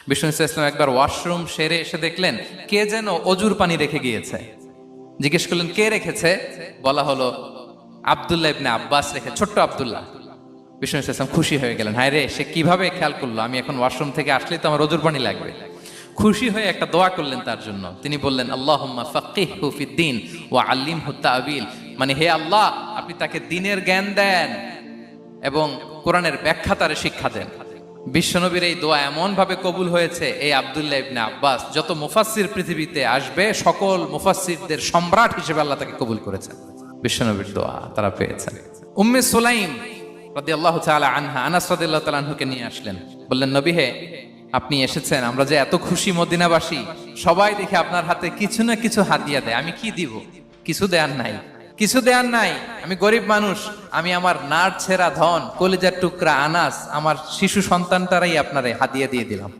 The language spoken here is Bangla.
বিষ্ণু ইসলাম একবার ওয়াশরুম সেরে এসে দেখলেন কে যেন অজুর পানি রেখে গিয়েছে। জিজ্ঞেস করলেন কে রেখেছে? বলা হলো আব্দুল্লাহ ইবনে আব্বাস রেখে, ছোট্ট আব্দুল্লাহ। বিষ্ণু ইসলাম খুশি হয়ে গেলেন, হায় রে, সে কিভাবে খেয়াল করলো, আমি এখন ওয়াশরুম থেকে আসলেই তো আমার অজুর পানি লাগবে। খুশি হয়ে একটা দোয়া করলেন তার জন্য। তিনি বললেন আল্লাহুম্মা ফাক্কিহহু ফিদ্দীন ওয়া আল্লিমহু তা'বীল, মানে হে আল্লাহ, আপনি তাকে দ্বীনের জ্ঞান দেন এবং কোরআনের ব্যাখ্যা তারে শিক্ষা দেন। বিশ্বনবীর এই দোয়া এমন ভাবে কবুল হয়েছে, এই আব্দুল্লাহ ইবনে আব্বাস যত মুফাসসির পৃথিবীতে আসবে সকল মুফাসসিরদের সম্রাট হিসেবে আল্লাহ তাকে কবুল করেছেন। বিশ্বনবীর দোয়া তারা পেয়েছেন। উম্মে সুলাইম রাদিয়াল্লাহু তাআলা আনহা, আনাস রাদিয়াল্লাহু তাআলা আনহুকে নিয়ে আসলেন, বললেন নবী হে, আপনি এসেছেন, আমরা যে এত খুশি মদিনাবাসী, সবাই দেখে আপনার হাতে কিছু না কিছু হাদিয়া দেয়, আমি কি দিব? কিছু দেয়ার নাই, কিছু দেয়ার নাই, আমি গরিব মানুষ, আমি আমার নার ছেঁড়া ধন, কলিজার টুকরা আনাস, আমার শিশু সন্তানটারাই আপনারে হাদিয়া দিয়ে দিলাম।